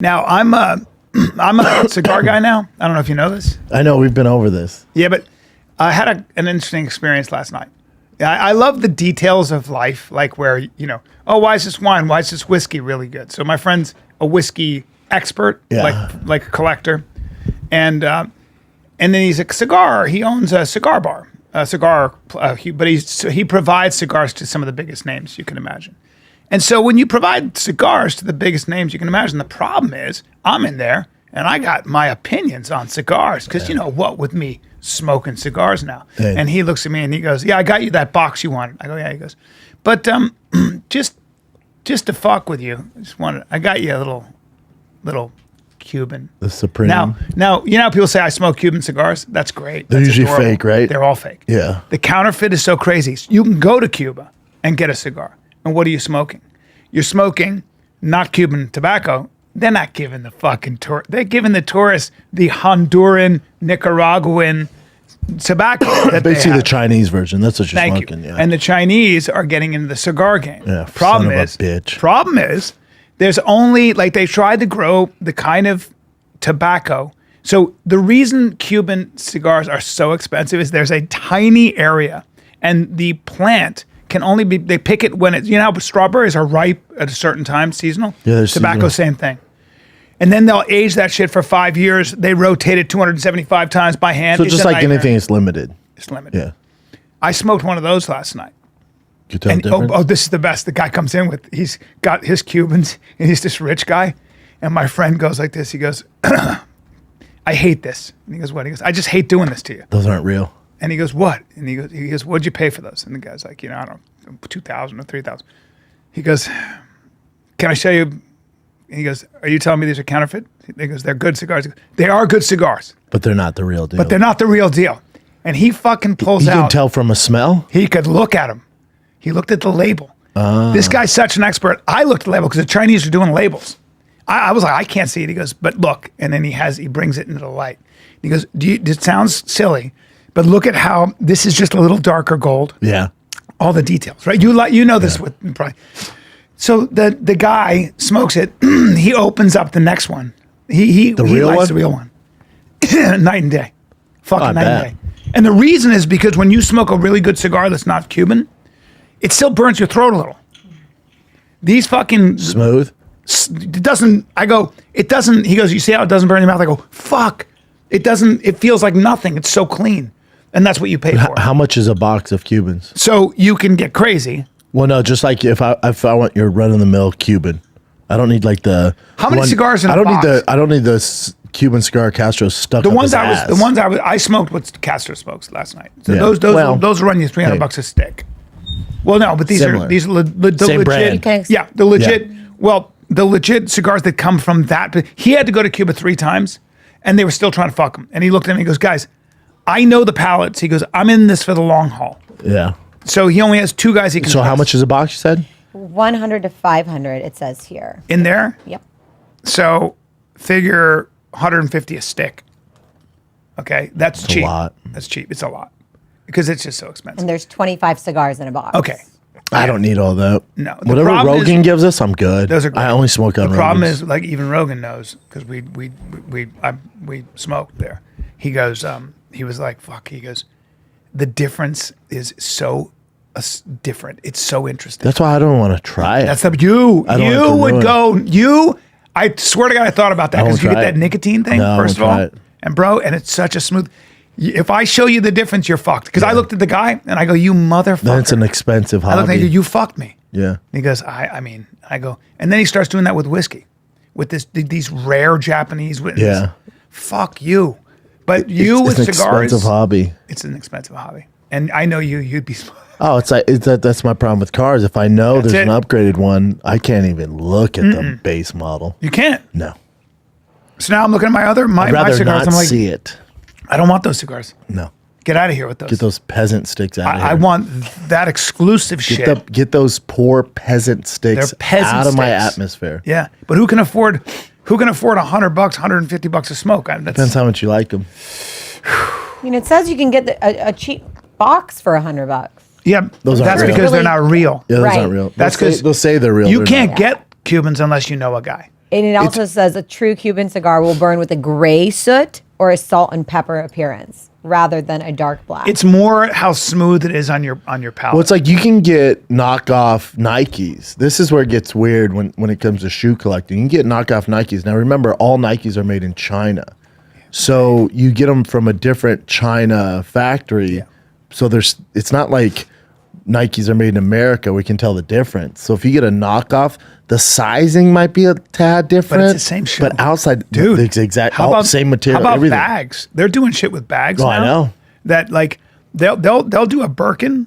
Now, I'm a cigar guy now. I don't know if you know this. I know we've been over this. Yeah, but I had an interesting experience last night. I love the details of life, like where, oh, why is this wine? Why is this whiskey really good? So my friend's a whiskey expert, like a collector. And then he's a cigar. He owns a cigar bar, but he provides cigars to some of the biggest names you can imagine. And so when you provide cigars to the biggest names you can imagine, the problem is I'm in there and I got my opinions on cigars because you know what, with me smoking cigars now. Hey. And he looks at me and he goes, yeah, I got you that box you wanted. I go, yeah. He goes, but just to fuck with you, I got you a little Cuban. The Supreme. Now, you know how people say I smoke Cuban cigars? That's great. They're usually adorable. Fake, right? They're all fake. Yeah. The counterfeit is so crazy. You can go to Cuba and get a cigar. And what are you smoking? You're smoking not Cuban tobacco. They're not giving the fucking they're giving the tourists the Honduran, Nicaraguan tobacco. Basically the Chinese version. That's what you're Thank smoking. You. Yeah. And the Chinese are getting into the cigar game. Yeah, Problem is, there's only, like, they tried to grow the kind of tobacco. So the reason Cuban cigars are so expensive is there's a tiny area and the plant can only be, they pick it when it's, how strawberries are ripe at a certain time, seasonal? Yeah, tobacco, same thing. And then they'll age that shit for 5 years. They rotate it 275 times by hand. So just like anything, it's limited. It's limited. Yeah. I smoked one of those last night. You tell difference? Oh, this is the best. The guy comes in he's got his Cubans, and he's this rich guy. And my friend goes like this. He goes, I hate this. And he goes, what? He goes, I just hate doing this to you. Those aren't real. And he goes, what? And he goes, what'd you pay for those? And the guy's like, I don't know, 2,000 or 3,000. He goes, can I show you? And he goes, are you telling me these are counterfeit? He goes, they're good cigars. Goes, they are good cigars. But they're not the real deal. But they're not the real deal. And he fucking pulls out. You can tell from a smell? He could look at them. He looked at the label. This guy's such an expert. I looked at the label because the Chinese are doing labels. I was like, I can't see it. He goes, but look. And then he brings it into the light. He goes, it sounds silly, but look at how this is just a little darker gold. Yeah. All the details, right? You know this with probably. So the guy smokes it. He opens up the next one. He likes the real one. Night and day. Fucking night and day. And the reason is because when you smoke a really good cigar that's not Cuban, it still burns your throat a little. These fucking... Smooth? It doesn't... I go, it doesn't... He goes, you see how it doesn't burn your mouth? I go, fuck. It doesn't... It feels like nothing. It's so clean. And that's what you pay for. How much is a box of Cubans? So you can get crazy. Well, no, just like if I want your run-of-the-mill Cuban, I don't need like the... How many cigars in a box? I don't need the Cuban cigar Castro stuck the up ones his ass. The ones I smoked what Castro smokes last night. So Yeah. those run you $300 a stick. Well, no, but these Similar. are the Same legit. brand. Yeah, the legit. Yeah. Well, the legit cigars that come from that. But he had to go to Cuba 3 times, and they were still trying to fuck him. And he looked at me and he goes, guys, I know the palates. He goes, I'm in this for the long haul. Yeah. So he only has 2 guys he can. So how much is a box, you said? 100 to 500, it says here. In there? Yep. So figure 150 a stick. Okay, that's cheap. A lot. That's cheap. It's a lot because it's just so expensive. And there's 25 cigars in a box. Okay. I don't need all that. No. Whatever Rogan gives us, I'm good. Those are great. I only smoke on The problem Rogans. is, like, even Rogan knows because we smoked there. He goes, he was like, fuck. He goes, the difference is so different. It's so interesting. That's why I don't want to try it. That's the I swear to God, I thought about that because you get that nicotine thing, first of all. And bro, and it's such a smooth. If I show you the difference, you're fucked. Because I looked at the guy and I go, you motherfucker. That's an expensive hobby. I looked at you fucked me. Yeah. And he goes, I go, and then he starts doing that with whiskey, with these rare Japanese whiskies. Yeah. Fuck you. But you with cigars. It's an expensive hobby. It's an expensive hobby. And I know you'd be smart. Oh, that's my problem with cars. If I know there's an upgraded one, I can't even look at the base model. You can't. No. So now I'm looking at my I'd rather cigars. not I'm like, see it. I don't want those cigars. No. Get out of here with those. Get those peasant sticks out of here. I want that exclusive shit. Get those poor peasant sticks out of my atmosphere. Yeah, but who can afford $100, $150 of smoke? Depends how much you like them. I mean, it says you can get a cheap box for $100. Yeah, those that's aren't because real. they're not real. Yeah, those aren't real. That's because they'll say they're real. You can't get Cubans unless you know a guy. And it also says a true Cuban cigar will burn with a gray soot or a salt and pepper appearance rather than a dark black. It's more how smooth it is on your palate. Well, it's like you can get knockoff Nikes. This is where it gets weird when it comes to shoe collecting. You can get knockoff Nikes. Now remember, all Nikes are made in China. So you get them from a different China factory. Yeah. So it's not like Nikes are made in America. We can tell the difference. So if you get a knockoff, the sizing might be a tad different. But it's the same shoe. But outside, dude, the exact same material. How about everything. bags? They're doing shit with bags now. I know. That like they'll do a Birkin,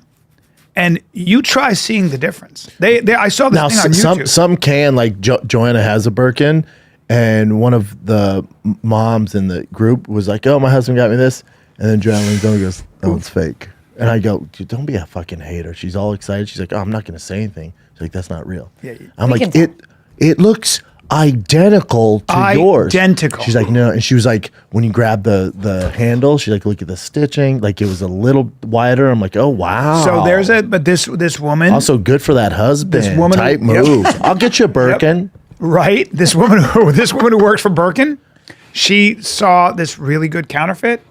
and you try seeing the difference. I saw this Now thing on YouTube. some can, like Joanna has a Birkin, and one of the moms in the group was like, "Oh, my husband got me this," and then Joanna leans over and goes, "Oh, it's fake." And I go, "Dude, don't be a fucking hater." She's all excited. She's like, "Oh, I'm not going to say anything." She's like, "That's not real." Yeah, I'm We like, can it looks identical to yours. Identical. She's like, "No," and she was like, when you grab the handle, she's like, "Look at the stitching. Like it was a little wider." I'm like, "Oh wow." So but this woman Also good for that husband. This woman- type Yep. move. I'll get you a Birkin. right? This woman who works for Birkin, she saw this really good counterfeit,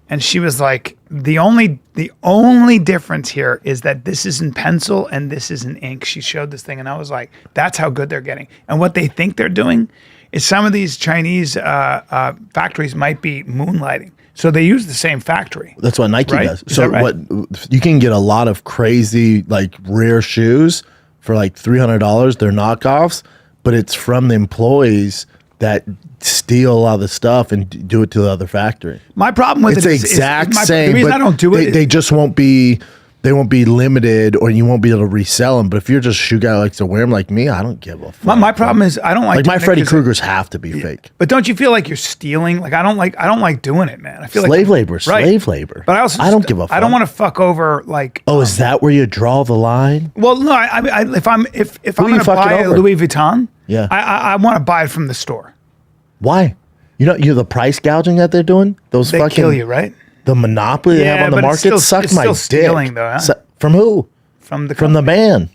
and she was like, the only difference here is that this is in pencil and this is in ink. She showed this thing, and I was like, that's how good they're getting. And what they think they're doing is some of these Chinese factories might be moonlighting. So they use the same factory. That's what Nike Right? does. Is So that right? what you can get a lot of crazy like rare shoes for like $300. They're knockoffs, but it's from the employees that steal a lot of the stuff and do it to the other factory. My problem with It's it the is exact the same. reason but I don't do it. They just won't be. They won't be limited, or you won't be able to resell them. But if you're just a shoe guy that likes to wear them like me, I don't give a fuck. my problem is I don't like Like my doing it Freddy 'cause Kruegers have to be fake. But don't you feel like you're stealing? Like I don't like doing it, man. I feel Slave like labor, slave labor. But I don't give a fuck. I don't want to fuck over like. Oh, is that where you draw the line? Well, no. If I'm you going to fucking buy a over? Louis Vuitton, Yeah. I want to buy it from the store. Why? You know the price gouging that they're doing? Those They fucking kill you, right? The monopoly they Yeah, have on the but market. Suck it's my still dick. stealing, though, huh? From who? From the From the man.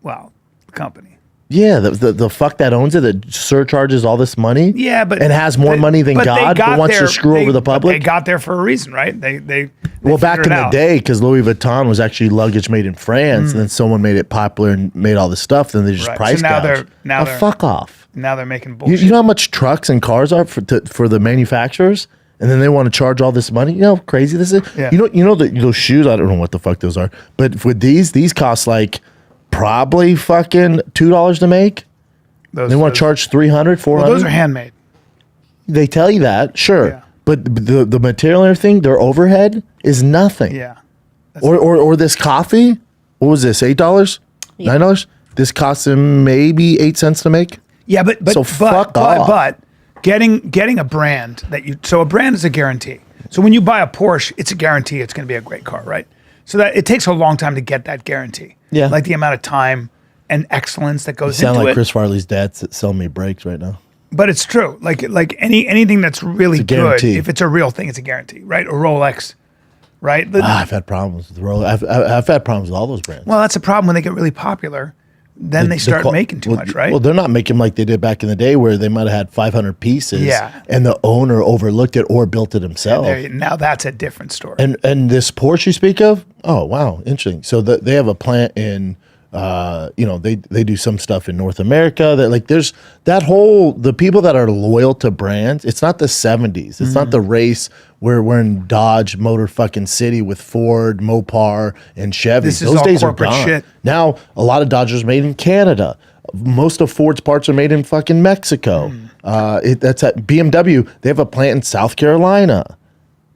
well, the company. Yeah, the fuck that owns it that surcharges all this money. Yeah, but and has more money than but they God, got but wants there- to screw over the but public. They got there for a reason, right? They Well, back figured in it the out. day, because Louis Vuitton was actually luggage made in France, and then someone made it popular and made all this stuff. Then they just Right. price So now gouge. they're- fuck off. Now they're making You, bullshit. you know how much trucks and cars are for the manufacturers, and then they want to charge all this money. You know how crazy this is. Yeah. You know those shoes. I don't know what the fuck those are, but with these cost like probably fucking $2 to make. Those- They want those- to charge 300, 400. Well, those are handmade. They tell you that, sure, Yeah. but the material and everything, their overhead is nothing. Yeah. Or this coffee, what was this? $8, $9? This cost them maybe 8 cents to make. Yeah, but So fuck off. but getting a brand so a brand is a guarantee. So when you buy a Porsche, it's a guarantee it's going to be a great car, right? So that it takes a long time to get that guarantee. Yeah. Like the amount of time and excellence that goes Sound into like it. Chris Farley's dad selling me brakes right now. But it's true. Like anything that's really good, guarantee. if it's a real thing, it's a guarantee, right? A Rolex, right? I've had problems with Rolex. I've had problems with all those brands. Well, that's a problem when they get really popular. Then they start making too much, right? Well, they're not making like they did back in the day where they might have had 500 pieces Yeah. and the owner overlooked it or built it himself. Now that's a different story. And this Porsche you speak of, oh, wow, interesting. So they have a plant in, they do some stuff in North America. That like there's that whole, the people that are loyal to brands, it's not the 70s. It's not the race where we're in Dodge Motor fucking City with Ford, Mopar, and Chevy. This is Those all days are corporate gone. shit. Now, a lot of Dodgers made in Canada. Most of Ford's parts are made in fucking Mexico. That's at BMW. They have a plant in South Carolina.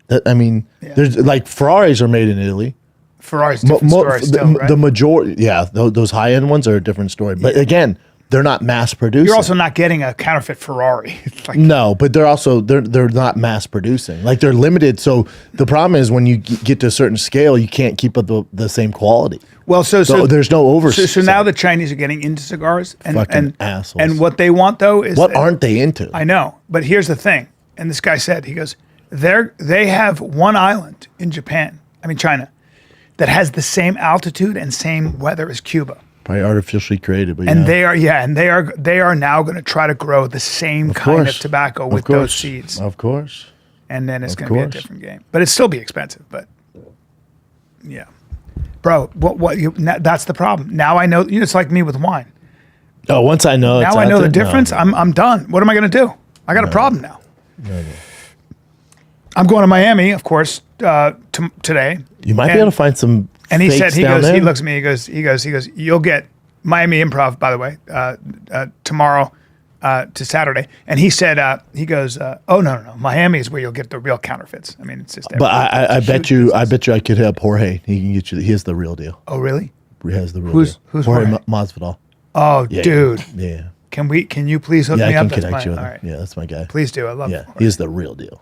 There's like Ferraris are made in Italy. Ferrari's different story still, right? The majority, yeah, those high end ones are a different story. But again, they're not mass producing. You're also not getting a counterfeit Ferrari. It's like, No, but they're also they're not mass producing. Like they're limited. So the problem is when you get to a certain scale, you can't keep up the same quality. well, so there's no oversight. So now the Chinese are getting into cigars, and Fucking assholes. And what they want though is What that- aren't they into? I know, but here's the thing. And this guy said, he goes, they have one island in China, that has the same altitude and same weather as Cuba. Probably artificially created, but And they are now going to try to grow the same kind of tobacco with those seeds. Of course. And then it's going to be a different game. But it'd still be expensive, but yeah. Bro, that's the problem. Now I know, it's like me with wine. Oh, once I know now I know the difference, I'm done. What am I going to do? I got a problem now. No. I'm going to Miami, of course, today. You might be able to find some. And he said, he there. looks at me, he goes, you'll get Miami Improv, by the way, tomorrow to Saturday. And he said, oh, no, Miami is where you'll get the real counterfeits. I mean, it's just. But I bet you I could hit up Jorge. He can get you. He has the real deal. Oh, really? He has the real deal. Who's Jorge Jorge? Masvidal. Oh, Yeah, dude. Yeah. Can you please hook me I up? can connect you with him. All right. Yeah, that's my guy. Please do. I love Yeah, him. he's the real deal.